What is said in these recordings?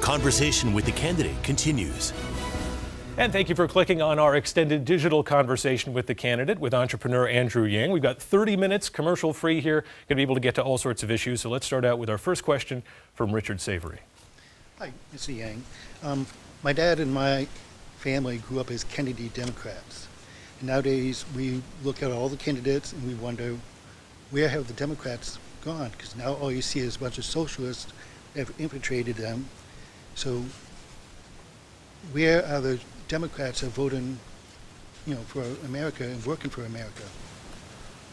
Conversation with the Candidate continues. And thank you for clicking on our extended digital conversation with the candidate with entrepreneur Andrew Yang. We've got 30 minutes commercial free here. Going to be able to get to all sorts of issues. So let's start out with our first question from Richard Savory. Hi, Mr. Yang. My dad and my family grew up as Kennedy Democrats. And nowadays we look at all the candidates and we wonder, where have the Democrats gone? Because now all you see is a bunch of socialists that have infiltrated them. So where are the Democrats that are voting, for America and working for America?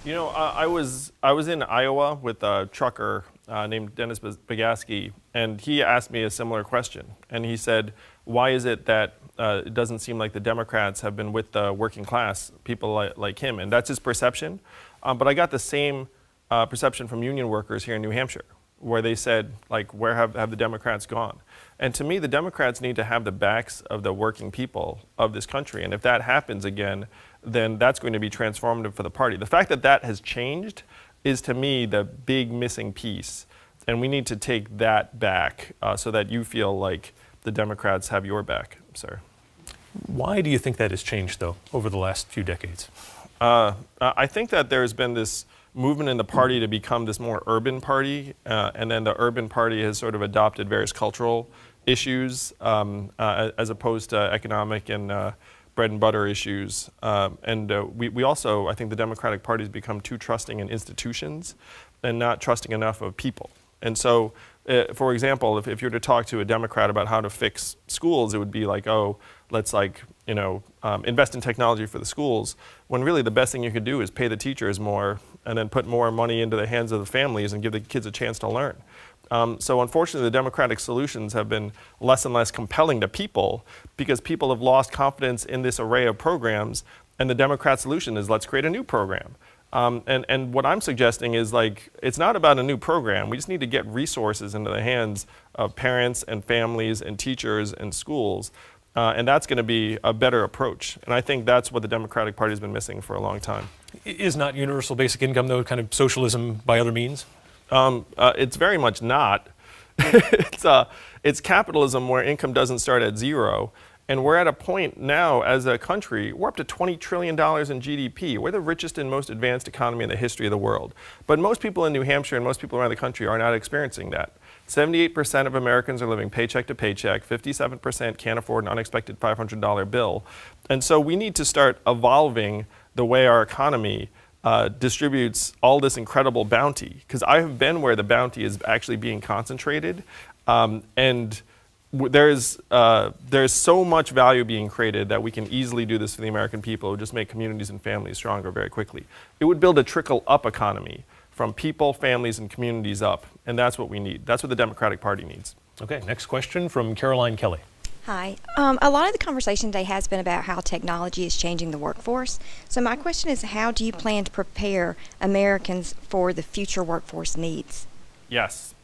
I was in Iowa with a trucker named Dennis Bagaski, and he asked me a similar question. And he said, why is it that it doesn't seem like the Democrats have been with the working class, people like him? And that's his perception. But I got the same perception from union workers here in New Hampshire, where they said, where have the Democrats gone? And to me, the Democrats need to have the backs of the working people of this country. And if that happens again, then that's going to be transformative for the party. The fact that that has changed is, to me, the big missing piece. And we need to take that back so that you feel like the Democrats have your back, sir. Why do you think that has changed, though, over the last few decades? I think that there's been this movement in the party to become this more urban party, and then the urban party has sort of adopted various cultural issues as opposed to economic and bread and butter issues. We also, I think the Democratic Party has become too trusting in institutions and not trusting enough of people. And so, for example, if you were to talk to a Democrat about how to fix schools, it would be like, oh, let's invest in technology for the schools, when really the best thing you could do is pay the teachers more and then put more money into the hands of the families and give the kids a chance to learn. So unfortunately, the Democratic solutions have been less and less compelling to people because people have lost confidence in this array of programs, and the Democrat solution is let's create a new program. And what I'm suggesting is it's not about a new program. We just need to get resources into the hands of parents and families and teachers and schools. And that's going to be a better approach. And I think that's what the Democratic Party has been missing for a long time. Is not universal basic income, though, kind of socialism by other means? It's very much not. It's capitalism where income doesn't start at zero. And we're at a point now as a country, we're up to $20 trillion in GDP. We're the richest and most advanced economy in the history of the world. But most people in New Hampshire and most people around the country are not experiencing that. 78% of Americans are living paycheck to paycheck. 57% can't afford an unexpected $500 bill. And so we need to start evolving the way our economy distributes all this incredible bounty. Because I have been where the bounty is actually being concentrated. And there's so much value being created that we can easily do this for the American people. It would just make communities and families stronger very quickly. It would build a trickle-up economy from people, families, and communities up. And that's what we need. That's what the Democratic Party needs. Okay, next question from Caroline Kelly. Hi. A lot of the conversation today has been about how technology is changing the workforce. So my question is, how do you plan to prepare Americans for the future workforce needs? Yes.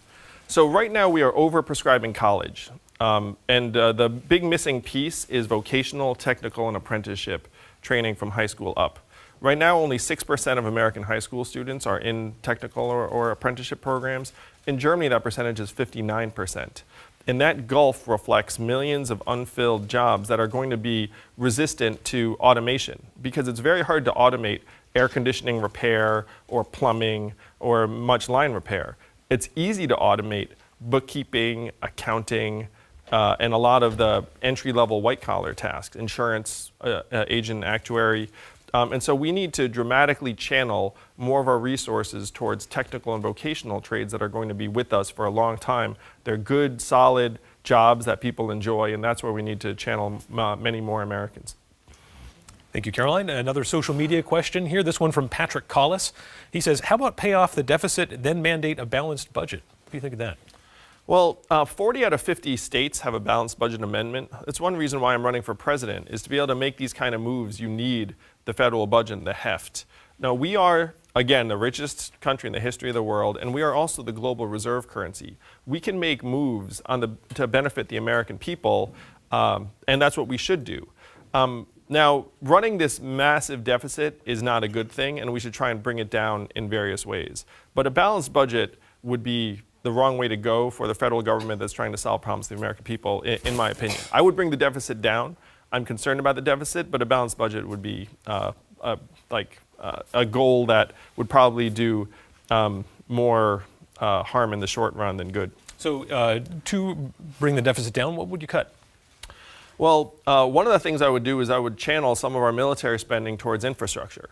So right now we are over-prescribing college. The big missing piece is vocational, technical, and apprenticeship training from high school up. Right now, only 6% of American high school students are in technical or apprenticeship programs. In Germany, that percentage is 59%. And that gulf reflects millions of unfilled jobs that are going to be resistant to automation, because it's very hard to automate air conditioning repair or plumbing or much line repair. It's easy to automate bookkeeping, accounting, and a lot of the entry-level white-collar tasks, insurance, agent, actuary. And so we need to dramatically channel more of our resources towards technical and vocational trades that are going to be with us for a long time. They're good, solid jobs that people enjoy, and that's where we need to channel many more Americans. Thank you, Caroline. Another social media question here, this one from Patrick Collis. He says, how about pay off the deficit, then mandate a balanced budget? What do you think of that? Well, 40 out of 50 states have a balanced budget amendment. That's one reason why I'm running for president, is to be able to make these kind of moves. You need the federal budget and the heft. Now, we are, again, the richest country in the history of the world, and we are also the global reserve currency. We can make moves to benefit the American people, and that's what we should do. Now, running this massive deficit is not a good thing, and we should try and bring it down in various ways. But a balanced budget would be the wrong way to go for the federal government that's trying to solve problems for the American people, in my opinion. I would bring the deficit down. I'm concerned about the deficit, but a balanced budget would be a goal that would probably do more harm in the short run than good. So to bring the deficit down, what would you cut? Well, one of the things I would do is I would channel some of our military spending towards infrastructure.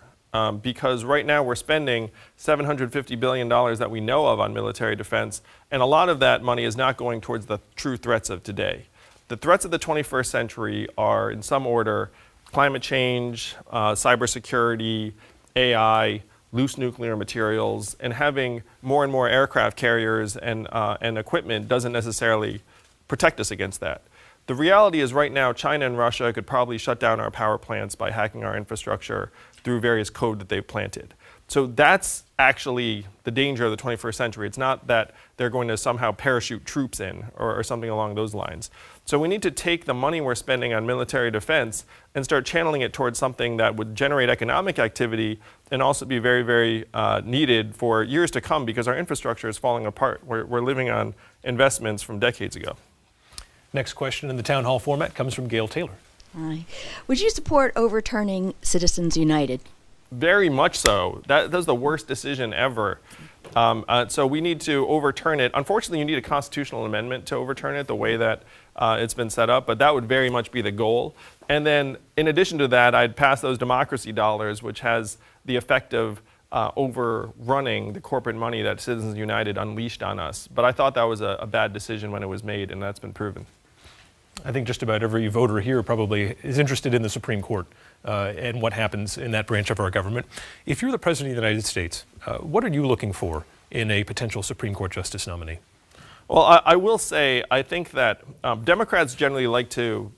Because right now we're spending $750 billion that we know of on military defense, and a lot of that money is not going towards the true threats of today. The threats of the 21st century are, in some order, climate change, cybersecurity, AI, loose nuclear materials, and having more and more aircraft carriers and equipment doesn't necessarily protect us against that. The reality is right now China and Russia could probably shut down our power plants by hacking our infrastructure through various code that they've planted. So that's actually the danger of the 21st century. It's not that they're going to somehow parachute troops in or something along those lines. So we need to take the money we're spending on military defense and start channeling it towards something that would generate economic activity and also be very, very needed for years to come, because our infrastructure is falling apart. We're living on investments from decades ago. Next question in the town hall format comes from Gail Taylor. Hi. Would you support overturning Citizens United? Very much so. That was the worst decision ever. So we need to overturn it. Unfortunately, you need a constitutional amendment to overturn it the way that it's been set up, but that would very much be the goal. And then in addition to that, I'd pass those democracy dollars, which has the effect of overrunning the corporate money that Citizens United unleashed on us. But I thought that was a bad decision when it was made, and that's been proven. I think just about every voter here probably is interested in the Supreme Court and what happens in that branch of our government. If you're the President of the United States, what are you looking for in a potential Supreme Court justice nominee? Well, I will say I think that Democrats generally like to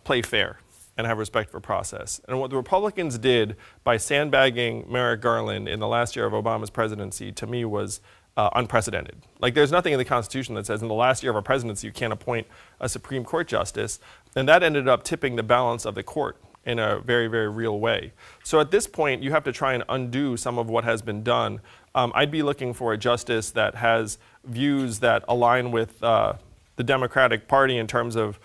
play fair and have respect for process. And what the Republicans did by sandbagging Merrick Garland in the last year of Obama's presidency, to me, was unprecedented. Like, there's nothing in the Constitution that says in the last year of our presidency you can't appoint a Supreme Court justice, and that ended up tipping the balance of the court in a very, very real way. So at this point, you have to try and undo some of what has been done. I'd be looking for a justice that has views that align with the Democratic Party in terms of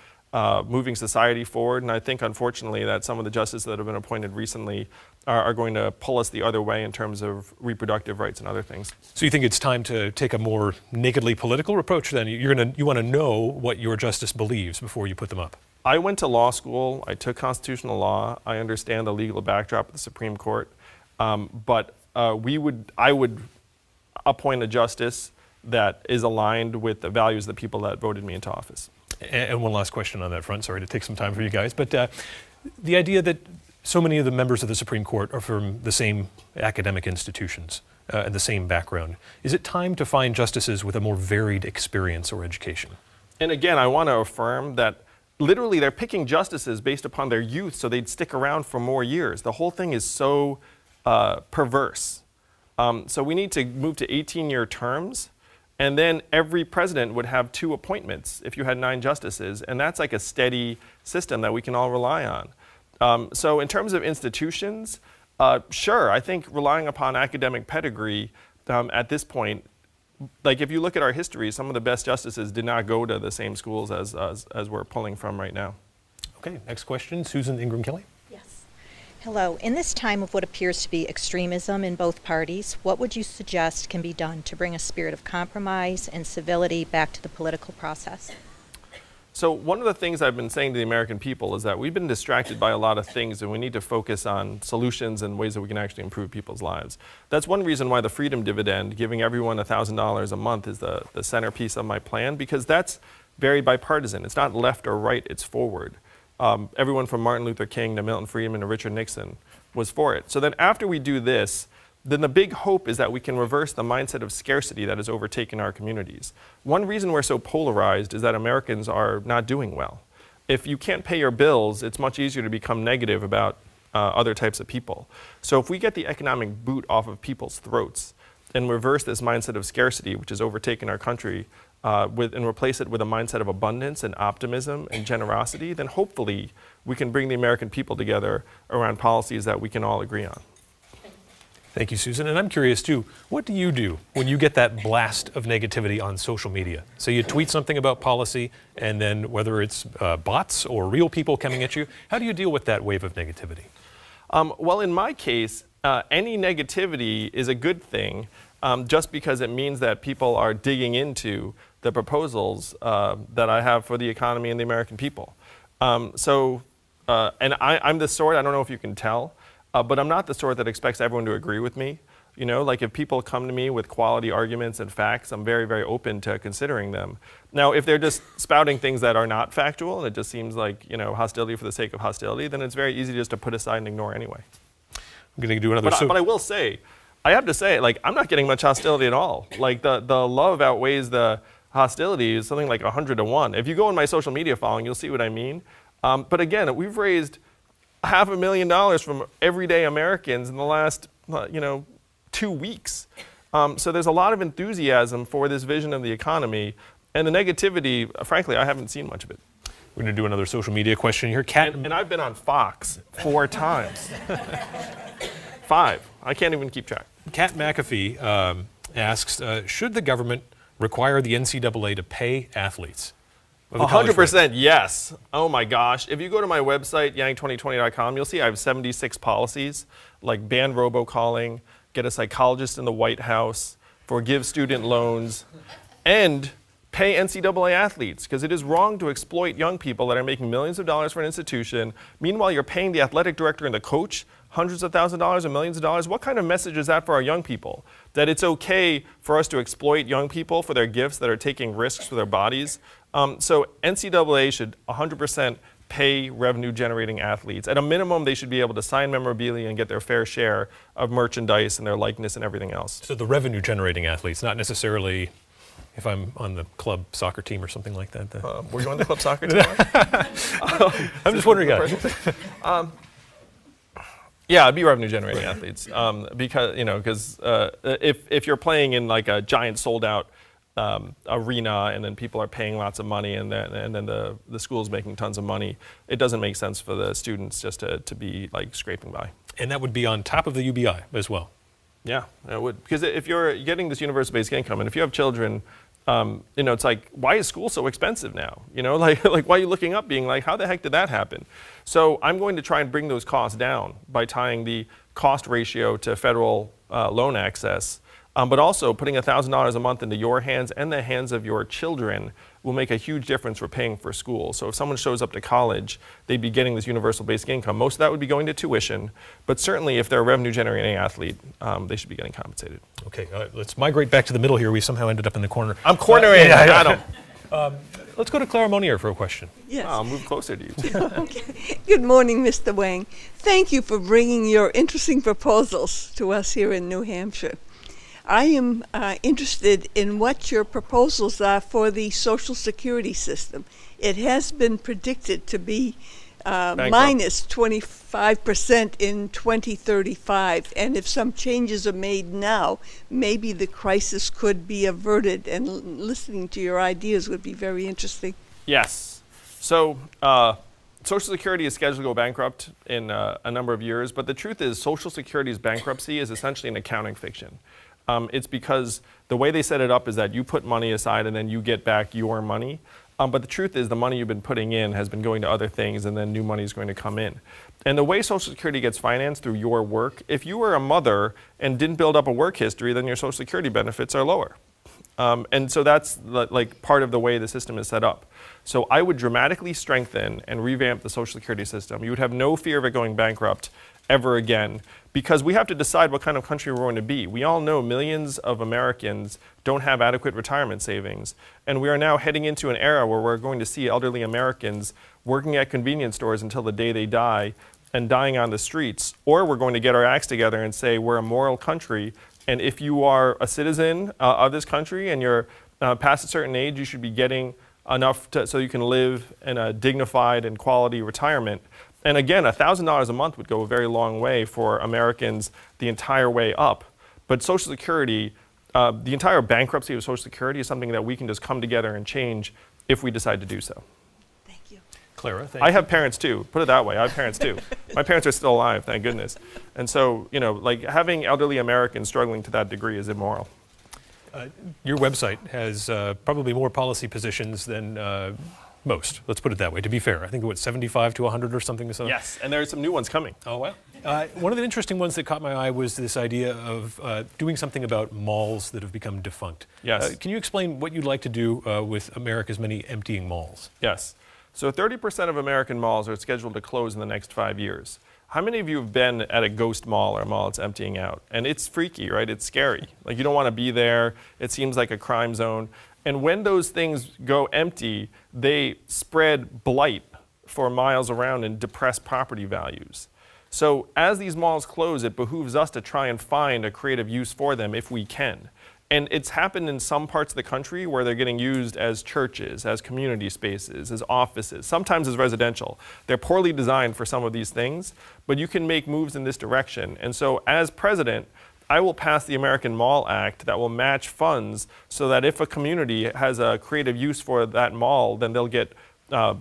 moving society forward, and I think, unfortunately, that some of the justices that have been appointed recently are going to pull us the other way in terms of reproductive rights and other things. So you think it's time to take a more nakedly political approach then? You want to know what your justice believes before you put them up? I went to law school. I took constitutional law. I understand the legal backdrop of the Supreme Court. But I would appoint a justice that is aligned with the values of the people that voted me into office. And one last question on that front. Sorry to take some time for you guys. But the idea that so many of the members of the Supreme Court are from the same academic institutions and the same background. Is it time to find justices with a more varied experience or education? And again, I want to affirm that literally they're picking justices based upon their youth so they'd stick around for more years. The whole thing is so perverse. So we need to move to 18-year terms, and then every president would have 2 appointments if you had 9 justices, and that's like a steady system that we can all rely on. So in terms of institutions, sure, I think relying upon academic pedigree at this point, like if you look at our history, some of the best justices did not go to the same schools as we're pulling from right now. Okay, next question, Susan Ingram Kelly. Yes. Hello. In this time of what appears to be extremism in both parties, what would you suggest can be done to bring a spirit of compromise and civility back to the political process? So one of the things I've been saying to the American people is that we've been distracted by a lot of things, and we need to focus on solutions and ways that we can actually improve people's lives. That's one reason why the freedom dividend, giving everyone $1,000 a month, is the centerpiece of my plan, because that's very bipartisan. It's not left or right, it's forward. Everyone from Martin Luther King to Milton Friedman to Richard Nixon was for it. So then after we do this, then the big hope is that we can reverse the mindset of scarcity that has overtaken our communities. One reason we're so polarized is that Americans are not doing well. If you can't pay your bills, it's much easier to become negative about other types of people. So if we get the economic boot off of people's throats and reverse this mindset of scarcity, which has overtaken our country, and replace it with a mindset of abundance and optimism and generosity, then hopefully we can bring the American people together around policies that we can all agree on. Thank you, Susan. And I'm curious too, what do you do when you get that blast of negativity on social media? So you tweet something about policy, and then whether it's bots or real people coming at you, how do you deal with that wave of negativity? Well, in my case, any negativity is a good thing, just because it means that people are digging into the proposals that I have for the economy and the American people. I'm the sort, I don't know if you can tell, but I'm not the sort that expects everyone to agree with me. You know, like if people come to me with quality arguments and facts, I'm very, very open to considering them. Now, if they're just spouting things that are not factual, and it just seems like, you know, hostility for the sake of hostility, then it's very easy just to put aside and ignore anyway. I'm going to do another. But I will say, I have to say, like, I'm not getting much hostility at all. Like, the love outweighs the hostility is something like 100 to 1. If you go in my social media following, you'll see what I mean. But again, we've raised $500,000 from everyday Americans in the last, 2 weeks. So there's a lot of enthusiasm for this vision of the economy. And the negativity, frankly, I haven't seen much of it. We're going to do another social media question here. And I've been on Fox 4 times. 5. I can't even keep track. Kat McAfee asks, should the government require the NCAA to pay athletes? 100% yes. Oh my gosh. If you go to my website, yang2020.com, you'll see I have 76 policies, like ban robocalling, get a psychologist in the White House, forgive student loans, and pay NCAA athletes, because it is wrong to exploit young people that are making millions of dollars for an institution. Meanwhile, you're paying the athletic director and the coach hundreds of thousands of dollars and millions of dollars. What kind of message is that for our young people? That it's okay for us to exploit young people for their gifts that are taking risks with their bodies? So NCAA should 100% pay revenue-generating athletes. At a minimum, they should be able to sign memorabilia and get their fair share of merchandise and their likeness and everything else. So the revenue-generating athletes, not necessarily if I'm on the club soccer team or something like that. Were you on the club soccer team? I'm just wondering. Yeah, it'd be revenue-generating athletes because if you're playing in like a giant sold-out arena and then people are paying lots of money and then the school's making tons of money, it doesn't make sense for the students just to be like scraping by. And that would be on top of the UBI as well. Yeah, it would, because if you're getting this universal basic income, and if you have children, it's like, why is school so expensive now? Like why are you looking up being like, how the heck did that happen? So I'm going to try and bring those costs down by tying the cost ratio to federal loan access, but also putting $1,000 a month into your hands and the hands of your children will make a huge difference for paying for school. So if someone shows up to college, they'd be getting this universal basic income. Most of that would be going to tuition, but certainly if they're a revenue-generating athlete, they should be getting compensated. Okay, let's migrate back to the middle here. We somehow ended up in the corner. I'm cornering Adam. Let's go to Clara Monier for a question. Yes. I'll move closer to you. Okay. Good morning, Mr. Wang. Thank you for bringing your interesting proposals to us here in New Hampshire. I am interested in what your proposals are for the Social Security system. It has been predicted to be minus 25% in 2035, and if some changes are made now, maybe the crisis could be averted, and listening to your ideas would be very interesting. Yes. So Social Security is scheduled to go bankrupt in a number of years, but the truth is Social Security's bankruptcy is essentially an accounting fiction. It's because the way they set it up is that you put money aside and then you get back your money. But the truth is the money you've been putting in has been going to other things and then new money is going to come in. And the way Social Security gets financed through your work, if you were a mother and didn't build up a work history, then your Social Security benefits are lower. And so that's like part of the way the system is set up. So I would dramatically strengthen and revamp the Social Security system. You would have no fear of it going bankrupt ever again, because we have to decide what kind of country we're going to be. We all know millions of Americans don't have adequate retirement savings, and we are now heading into an era where we're going to see elderly Americans working at convenience stores until the day they die and dying on the streets, or we're going to get our acts together and say we're a moral country, and if you are a citizen of this country and you're past a certain age, you should be getting enough so you can live in a dignified and quality retirement. And again, $1,000 a month would go a very long way for Americans the entire way up. But Social Security, the entire bankruptcy of Social Security is something that we can just come together and change if we decide to do so. Thank you. Clara, thank I you. have parents too. Put it that way. I have parents too. My parents are still alive, thank goodness. And so, like having elderly Americans struggling to that degree is immoral. Your website has probably more policy positions than most. Let's put it that way. To be fair, I think what 75 to 100 or something. So. Yes, and there are some new ones coming. Oh wow. One of the interesting ones that caught my eye was this idea of doing something about malls that have become defunct. Yes. Can you explain what you'd like to do with America's many emptying malls? Yes. So 30% of American malls are scheduled to close in the next 5 years. How many of you have been at a ghost mall or a mall that's emptying out? And it's freaky, right? It's scary. Like you don't want to be there. It seems like a crime zone. And when those things go empty, they spread blight for miles around and depress property values. So as these malls close, it behooves us to try and find a creative use for them if we can. And it's happened in some parts of the country where they're getting used as churches, as community spaces, as offices, sometimes as residential. They're poorly designed for some of these things, but you can make moves in this direction. And so as president, I will pass the American Mall Act that will match funds so that if a community has a creative use for that mall, then they'll get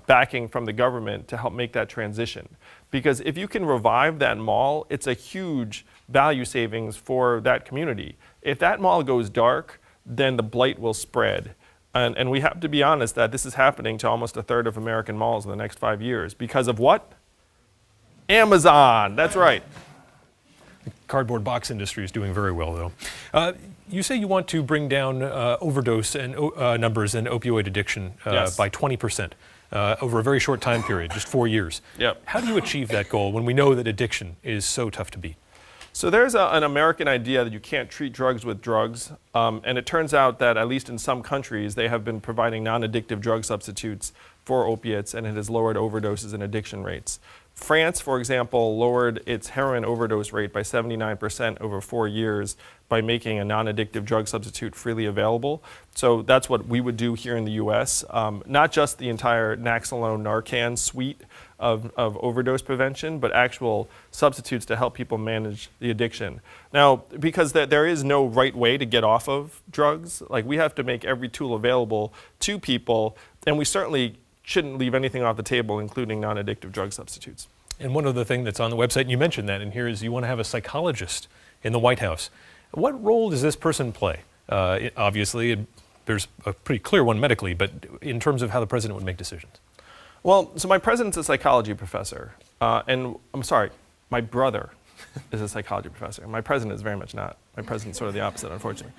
backing from the government to help make that transition. Because if you can revive that mall, it's a huge value savings for that community. If that mall goes dark, then the blight will spread. And we have to be honest that this is happening to almost a third of American malls in the next 5 years. Because of what? Amazon, that's right. The cardboard box industry is doing very well, though. You say you want to bring down overdose and numbers and opioid addiction Yes. by 20%. Over a very short time period, just 4 years. Yep. How do you achieve that goal when we know that addiction is so tough to beat? So there's an American idea that you can't treat drugs with drugs, and it turns out that at least in some countries, they have been providing non-addictive drug substitutes for opiates, and it has lowered overdoses and addiction rates. France, for example, lowered its heroin overdose rate by 79% over 4 years by making a non-addictive drug substitute freely available. So that's what we would do here in the US. Not just the entire Naxalone Narcan suite of overdose prevention, but actual substitutes to help people manage the addiction. Now, because there is no right way to get off of drugs, like we have to make every tool available to people, and we certainly shouldn't leave anything off the table, including non-addictive drug substitutes. And one other thing that's on the website, and you mentioned that in here, is you want to have a psychologist in the White House. What role does this person play? Obviously, there's a pretty clear one medically, but in terms of how the president would make decisions. Well, so my president's a psychology professor, and I'm sorry, my brother is a psychology professor. My president is very much not. My president's sort of the opposite, unfortunately.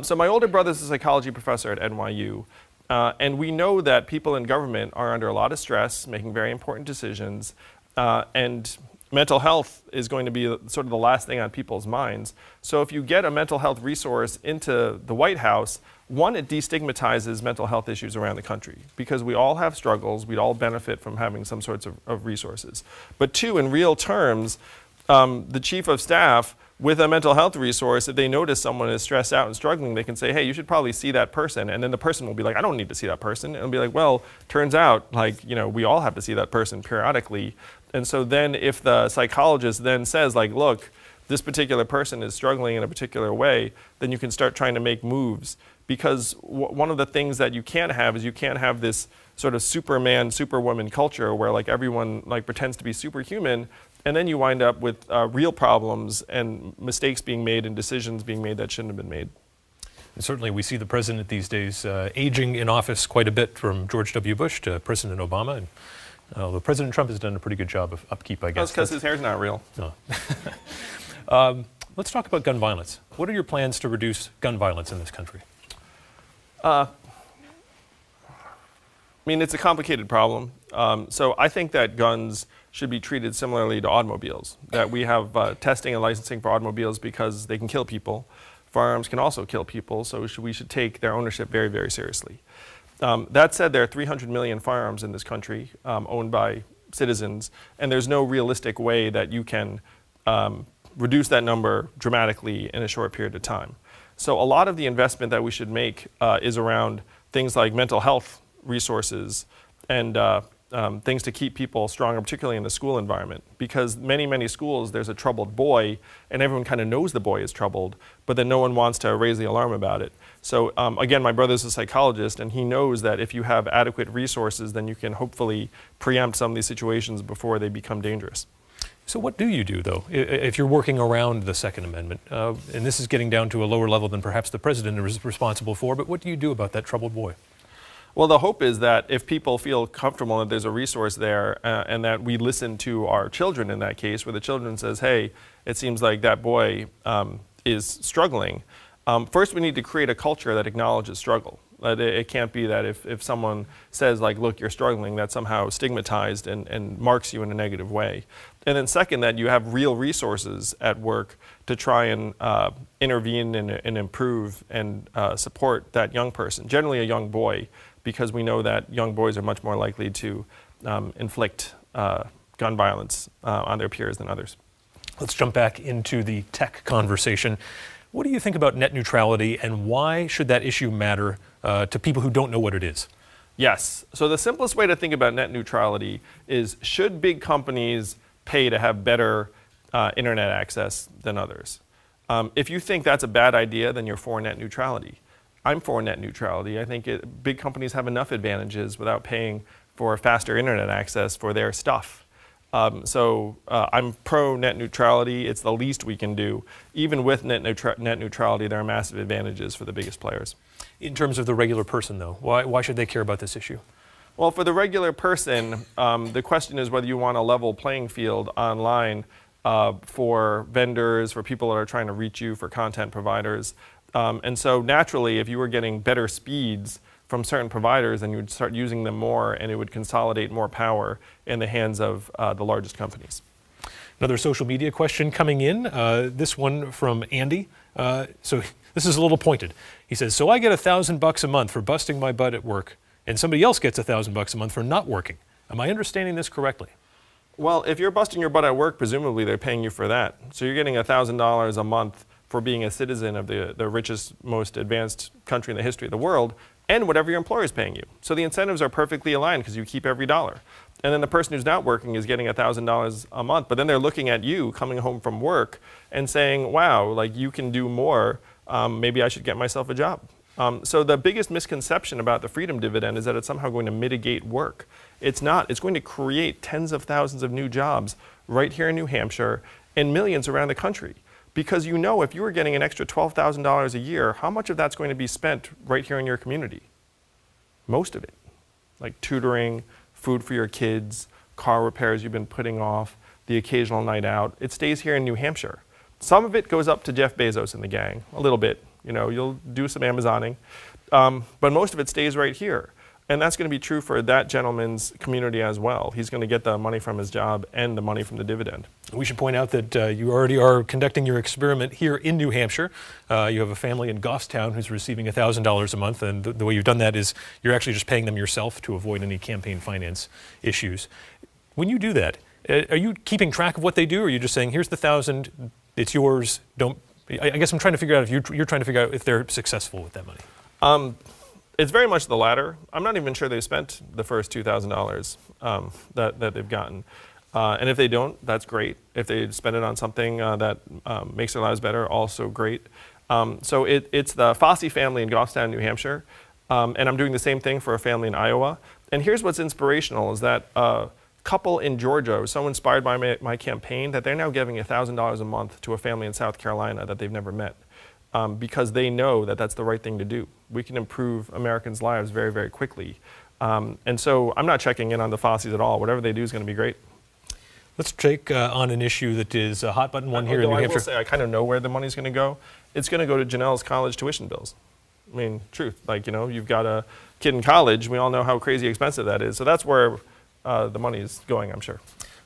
So my older brother's a psychology professor at NYU, and we know that people in government are under a lot of stress, making very important decisions, and mental health is going to be sort of the last thing on people's minds. So if you get a mental health resource into the White House, one, it destigmatizes mental health issues around the country because we all have struggles, we'd all benefit from having some sorts of resources. But two, in real terms, the chief of staff with a mental health resource, if they notice someone is stressed out and struggling, they can say, hey, you should probably see that person. And then the person will be like, I don't need to see that person. And it'll be like, well, turns out, like, we all have to see that person periodically. And so then if the psychologist then says, like, look, this particular person is struggling in a particular way, then you can start trying to make moves. Because one of the things that you can't have is you can't have this sort of Superman, Superwoman culture where like everyone like pretends to be superhuman, and then you wind up with real problems and mistakes being made and decisions being made that shouldn't have been made. And certainly we see the president these days aging in office quite a bit, from George W. Bush to President Obama. And although President Trump has done a pretty good job of upkeep, I guess. That's because his hair's not real. No. Let's talk about gun violence. What are your plans to reduce gun violence in this country? I mean, it's a complicated problem. So I think that guns should be treated similarly to automobiles, that we have testing and licensing for automobiles because they can kill people. Firearms can also kill people, so we should take their ownership very, very seriously. That said, there are 300 million firearms in this country owned by citizens, and there's no realistic way that you can reduce that number dramatically in a short period of time. So a lot of the investment that we should make is around things like mental health resources and things to keep people stronger, particularly in the school environment. Because many schools, there's a troubled boy, and everyone kind of knows the boy is troubled, but then no one wants to raise the alarm about it. So again, my brother's a psychologist, and he knows that if you have adequate resources, then you can hopefully preempt some of these situations before they become dangerous. So what do you do, though, if you're working around the Second Amendment? And this is getting down to a lower level than perhaps the president is responsible for, but what do you do about that troubled boy? Well, the hope is that if people feel comfortable that there's a resource there and that we listen to our children in that case, where the children says, hey, it seems like that boy is struggling, first we need to create a culture that acknowledges struggle. It can't be that if someone says, like, look, you're struggling, that's somehow stigmatized and marks you in a negative way. And then second, that you have real resources at work to try and intervene and improve and support that young person, generally a young boy, because we know that young boys are much more likely to inflict gun violence on their peers than others. Let's jump back into the tech conversation. What do you think about net neutrality, and why should that issue matter to people who don't know what it is? Yes. So the simplest way to think about net neutrality is, should big companies pay to have better internet access than others? If you think that's a bad idea, then you're for net neutrality. I'm for net neutrality. I think big companies have enough advantages without paying for faster internet access for their stuff. So I'm pro net neutrality. It's the least we can do. Even with net neutrality, there are massive advantages for the biggest players. In terms of the regular person, though, why should they care about this issue? Well, for the regular person, the question is whether you want a level playing field online for vendors, for people that are trying to reach you, for content providers. And so naturally, if you were getting better speeds from certain providers, then you would start using them more, and it would consolidate more power in the hands of the largest companies. Another social media question coming in, this one from Andy. So this is a little pointed. He says, so I get $1,000 a month for busting my butt at work, and somebody else gets $1,000 a month for not working. Am I understanding this correctly? Well, if you're busting your butt at work, presumably they're paying you for that. So you're getting $1,000 a month for being a citizen of the richest, most advanced country in the history of the world, and whatever your employer is paying you. So the incentives are perfectly aligned because you keep every dollar. And then the person who's not working is getting $1,000 a month, but then they're looking at you coming home from work and saying, wow, like, you can do more, maybe I should get myself a job. So the biggest misconception about the freedom dividend is that it's somehow going to mitigate work. It's not. It's going to create tens of thousands of new jobs right here in New Hampshire and millions around the country. Because you know, if you were getting an extra $12,000 a year, how much of that's going to be spent right here in your community? Most of it. Like tutoring, food for your kids, car repairs you've been putting off, the occasional night out. It stays here in New Hampshire. Some of it goes up to Jeff Bezos and the gang, a little bit. You know, you'll do some Amazoning. But most of it stays right here. And that's going to be true for that gentleman's community as well. He's going to get the money from his job and the money from the dividend. We should point out that you already are conducting your experiment here in New Hampshire. You have a family in Goffstown who's receiving $1,000 a month, and the way you've done that is you're actually just paying them yourself to avoid any campaign finance issues. When you do that, are you keeping track of what they do, or are you just saying, here's the $1,000, it's yours, don't... I guess I'm trying to figure out if you're trying to figure out if they're successful with that money. It's very much the latter. I'm not even sure they've spent the first $2,000 that they've gotten. And if they don't, that's great. If they spend it on something that makes their lives better, also great. So it's the Fossey family in Goffstown, New Hampshire. And I'm doing the same thing for a family in Iowa. And here's what's inspirational is that a couple in Georgia was so inspired by my campaign that they're now giving $1,000 a month to a family in South Carolina that they've never met. Because they know that that's the right thing to do. We can improve Americans' lives very, very quickly. And so I'm not checking in on the Fosseys at all. Whatever they do is going to be great. Let's take on an issue that is a hot button one here in New Hampshire. I will say I kind of know where the money's going to go. It's going to go to Janelle's college tuition bills. I mean, truth. Like, you know, you've got a kid in college. We all know how crazy expensive that is. So that's where the money is going, I'm sure.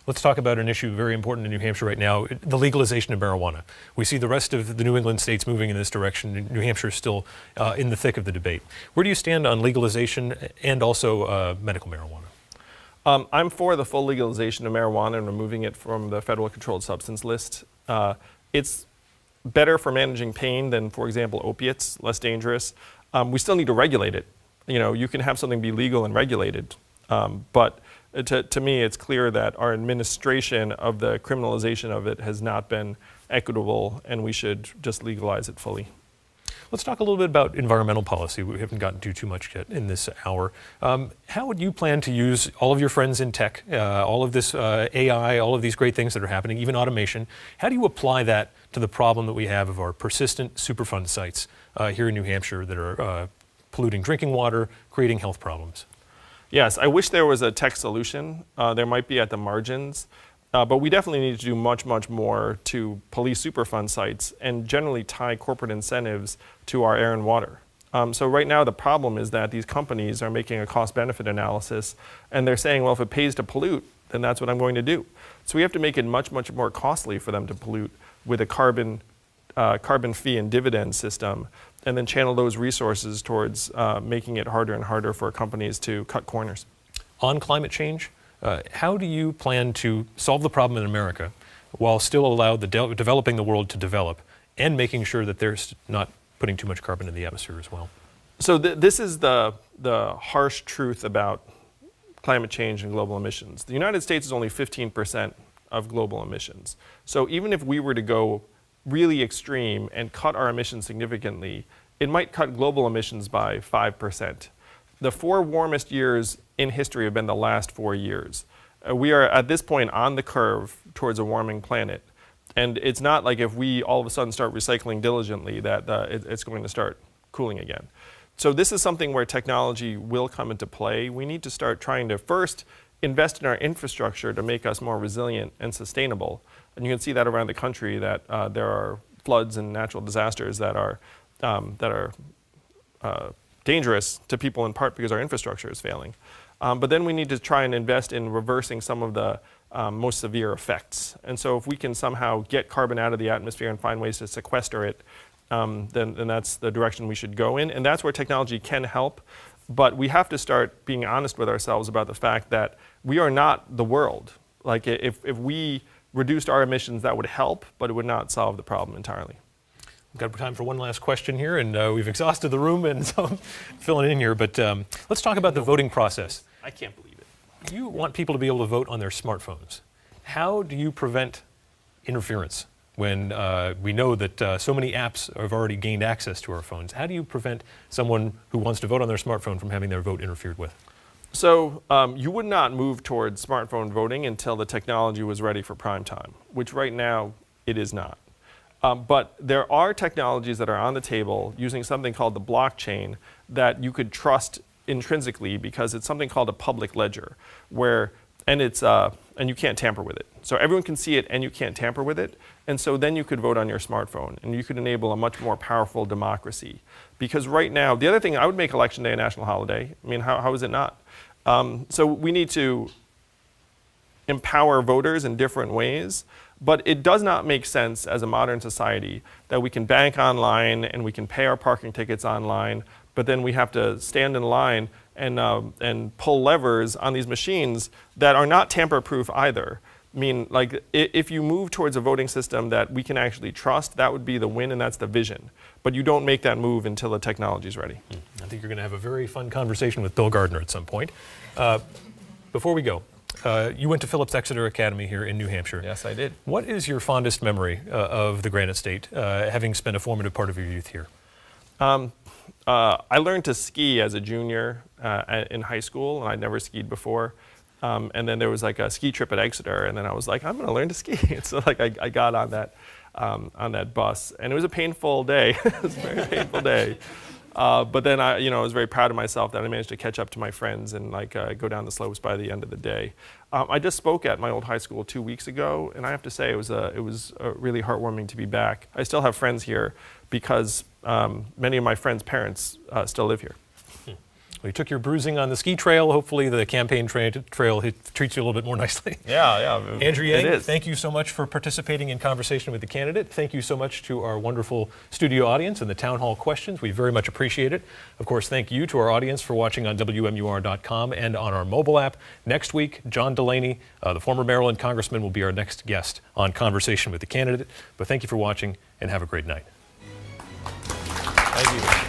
Let's talk about an issue very important in New Hampshire right now, the legalization of marijuana. We see the rest of the New England states moving in this direction. New Hampshire is still in the thick of the debate. Where do you stand on legalization and also medical marijuana? I'm for the full legalization of marijuana and removing it from the federal controlled substance list. It's better for managing pain than, for example, opiates, less dangerous. We still need to regulate it. You know, you can have something be legal and regulated. But to me, it's clear that our administration of the criminalization of it has not been equitable, and we should just legalize it fully. Let's talk a little bit about environmental policy. We haven't gotten to too much yet in this hour. How would you plan to use all of your friends in tech, all of this AI, all of these great things that are happening, even automation? How do you apply that to the problem that we have of our persistent Superfund sites here in New Hampshire that are polluting drinking water, creating health problems? Yes, I wish there was a tech solution. There might be at the margins. But we definitely need to do much, much more to police Superfund sites and generally tie corporate incentives to our air and water. So right now the problem is that these companies are making a cost-benefit analysis, and they're saying, well, if it pays to pollute, then that's what I'm going to do. So we have to make it much, much more costly for them to pollute with a carbon fee and dividend system, and then channel those resources towards making it harder and harder for companies to cut corners. On climate change, how do you plan to solve the problem in America while still allow the developing the world to develop and making sure that they're not putting too much carbon in the atmosphere as well? So this is the harsh truth about climate change and global emissions. The United States is only 15% of global emissions. So even if we were to go really extreme and cut our emissions significantly, it might cut global emissions by 5%. The 4 warmest years in history have been the last 4 years. We are at this point on the curve towards a warming planet. And it's not like if we all of a sudden start recycling diligently that it's going to start cooling again. So this is something where technology will come into play. We need to start trying to first invest in our infrastructure to make us more resilient and sustainable. And you can see that around the country that there are floods and natural disasters that are dangerous to people in part because our infrastructure is failing. But then we need to try and invest in reversing some of the most severe effects. And so if we can somehow get carbon out of the atmosphere and find ways to sequester it, then that's the direction we should go in. And that's where technology can help. But we have to start being honest with ourselves about the fact that we are not the world. Like if we reduced our emissions, that would help, but it would not solve the problem entirely. We've got time for one last question here, and we've exhausted the room, and so I'm filling in here. But let's talk about the voting process. I can't believe it. You want people to be able to vote on their smartphones. How do you prevent interference when we know that so many apps have already gained access to our phones? How do you prevent someone who wants to vote on their smartphone from having their vote interfered with? So you would not move towards smartphone voting until the technology was ready for prime time, which right now it is not. But there are technologies that are on the table using something called the blockchain that you could trust intrinsically because it's something called a public ledger, and you can't tamper with it. So everyone can see it and you can't tamper with it. And so then you could vote on your smartphone and you could enable a much more powerful democracy. Because right now, the other thing, I would make Election Day a national holiday. I mean, how is it not? So we need to empower voters in different ways. But it does not make sense as a modern society that we can bank online and we can pay our parking tickets online, but then we have to stand in line and pull levers on these machines that are not tamper-proof either. I mean, like, if you move towards a voting system that we can actually trust, that would be the win, and that's the vision. But you don't make that move until the technology is ready. I think you're going to have a very fun conversation with Bill Gardner at some point. Before we go, you went to Phillips Exeter Academy here in New Hampshire. Yes, I did. What is your fondest memory of the Granite State, having spent a formative part of your youth here? I learned to ski as a junior in high school, and I'd never skied before. And then there was like a ski trip at Exeter, and then I was like, I'm going to learn to ski. So like I got on that bus, and it was a painful day. It was a very painful day. But then I was very proud of myself that I managed to catch up to my friends and go down the slopes by the end of the day. I just spoke at my old high school 2 weeks ago, and I have to say it was really heartwarming to be back. I still have friends here because many of my friends' parents still live here. Well, you took your bruising on the ski trail. Hopefully the campaign trail treats you a little bit more nicely. Yeah. Andrew Yang, thank you so much for participating in conversation with the candidate. Thank you so much to our wonderful studio audience and the town hall questions. We very much appreciate it. Of course, thank you to our audience for watching on WMUR.com and on our mobile app. Next week, John Delaney, the former Maryland congressman, will be our next guest on Conversation with the Candidate. But thank you for watching and have a great night. Thank you.